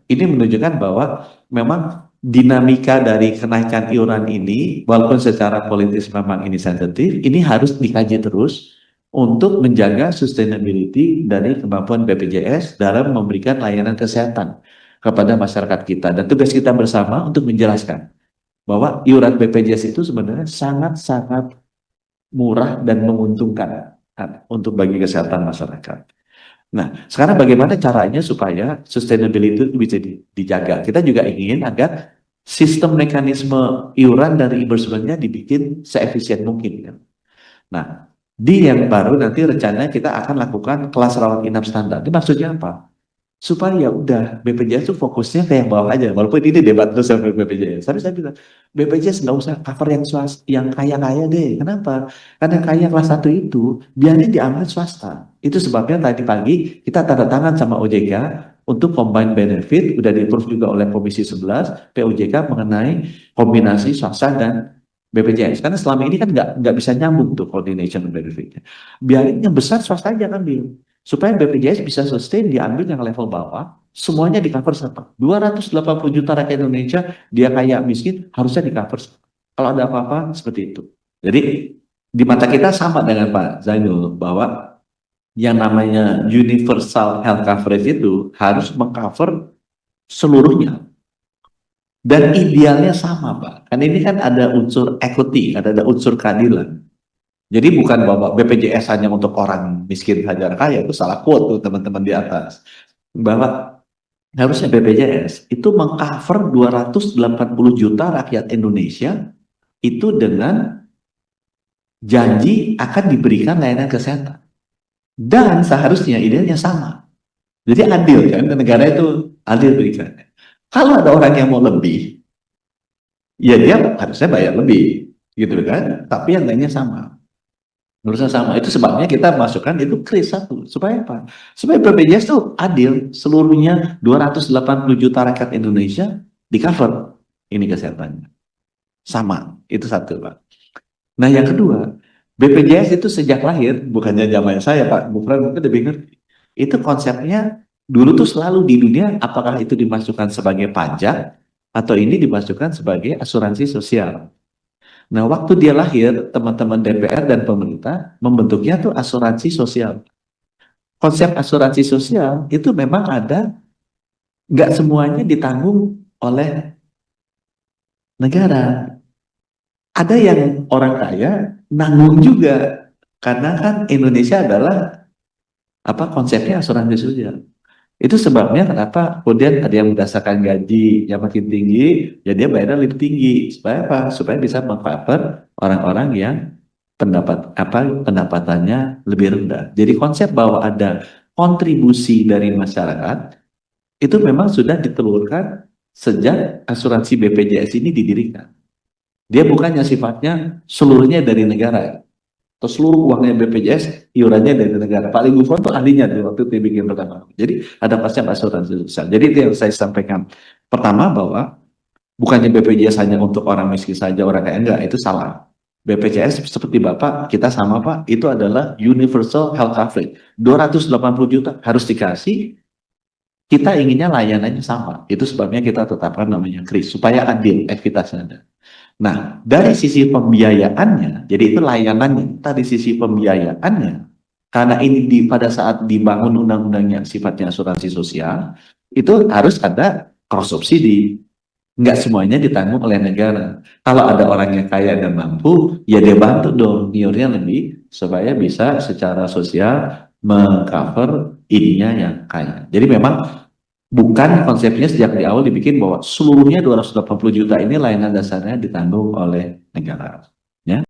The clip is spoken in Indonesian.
ini menunjukkan bahwa memang dinamika dari kenaikan iuran ini, walaupun secara politis memang ini sensitif, ini harus dikaji terus untuk menjaga sustainability dari kemampuan BPJS dalam memberikan layanan kesehatan kepada masyarakat kita. Dan tugas kita bersama untuk menjelaskan bahwa iuran BPJS itu sebenarnya sangat-sangat murah dan menguntungkan untuk bagi kesehatan masyarakat. Nah, sekarang bagaimana caranya supaya sustainability itu bisa dijaga? Kita juga ingin agar sistem mekanisme iuran dari reimbursement-nya dibikin seefisien mungkin. Kan? Nah, di yang baru nanti rencananya kita akan lakukan kelas rawat inap standar. Ini maksudnya apa? Supaya ya udah BPJS tuh fokusnya ke yang bawah aja, walaupun ini debat terus sama BPJS. Tapi saya bilang BPJS nggak usah cover yang swasta, yang kaya-kaya deh. Kenapa? Karena yang kaya kelas 1 itu biarnya diambil swasta. Itu sebabnya tadi pagi kita tanda tangan sama OJK untuk combine benefit, udah di-approve juga oleh Komisi 11 POJK mengenai kombinasi swasta dan BPJS. Karena selama ini kan nggak bisa nyambung tuh coordination benefitnya. Biarin yang besar swasta aja kan, Bill. Supaya BPJS bisa sustain, diambil yang level bawah, semuanya di cover sama. 280 juta rakyat Indonesia, dia kaya miskin, harusnya di cover. Kalau ada apa-apa, seperti itu. Jadi, di mata kita sama dengan Pak Zainul, bahwa yang namanya universal health coverage itu harus mengcover seluruhnya. Dan idealnya sama, Pak. Kan ini kan ada unsur equity, ada unsur keadilan. Jadi bukan bahwa BPJS hanya untuk orang miskin saja kaya, itu salah quote tuh teman-teman di atas. Bahwa harusnya BPJS itu mengcover 280 juta rakyat Indonesia itu dengan janji akan diberikan layanan kesehatan. Dan seharusnya idealnya sama. Jadi adil kan, negara itu adil berikannya. Kalau ada orang yang mau lebih, ya dia harusnya bayar lebih, gitu kan. Tapi yang lainnya sama. Harusnya sama. Itu sebabnya kita masukkan itu kris satu. Supaya apa? Supaya BPJS itu adil. Seluruhnya 280 juta rakyat Indonesia di cover ini kesehatannya. Sama. Itu satu, Pak. Nah, yang kedua, BPJS itu sejak lahir, bukannya zaman saya, Pak. Bu Fran mungkin lebih ngerti. Itu konsepnya dulu tuh selalu di dunia, apakah itu dimasukkan sebagai pajak atau ini dimasukkan sebagai asuransi sosial. Nah, waktu dia lahir, teman-teman DPR dan pemerintah membentuknya tuh asuransi sosial. Konsep asuransi sosial itu memang ada, nggak semuanya ditanggung oleh negara. Ada yang orang kaya nanggung juga, karena kan Indonesia adalah apa konsepnya asuransi sosial. Itu sebabnya kenapa kemudian ada yang berdasarkan gaji yang makin tinggi, ya dia bayarnya lebih tinggi. Supaya apa? Supaya bisa meng-cover orang-orang yang pendapatannya lebih rendah. Jadi konsep bahwa ada kontribusi dari masyarakat itu memang sudah ditelurkan sejak asuransi BPJS ini didirikan. Dia bukannya sifatnya seluruhnya dari negara. Atau seluruh uangnya BPJS, iurannya dari negara. Pak Lee Gufron itu ahlinya di waktu itu bikin pertama. Jadi ada konsep asuransi sosial. Jadi itu yang saya sampaikan. Pertama bahwa bukannya BPJS hanya untuk orang miskin saja, orang kaya, enggak, itu salah. BPJS seperti Bapak, kita sama Pak, itu adalah universal health coverage. 280 juta harus dikasih, kita inginnya layanannya sama. Itu sebabnya kita tetapkan namanya KRIS, supaya adil, ekuitasnya ada. Nah, dari sisi pembiayaannya, jadi itu layanannya. Tadi sisi pembiayaannya, karena ini pada saat dibangun undang-undang yang sifatnya asuransi sosial, itu harus ada cross subsidi. Nggak semuanya ditanggung oleh negara. Kalau ada orang yang kaya dan mampu, ya dia bantu dong, niurnya lebih, supaya bisa secara sosial mengcover ininya yang kaya. Jadi memang bukan konsepnya sejak di awal dibikin bahwa seluruhnya 280 juta ini layanan dasarnya ditanggung oleh negara. Ya.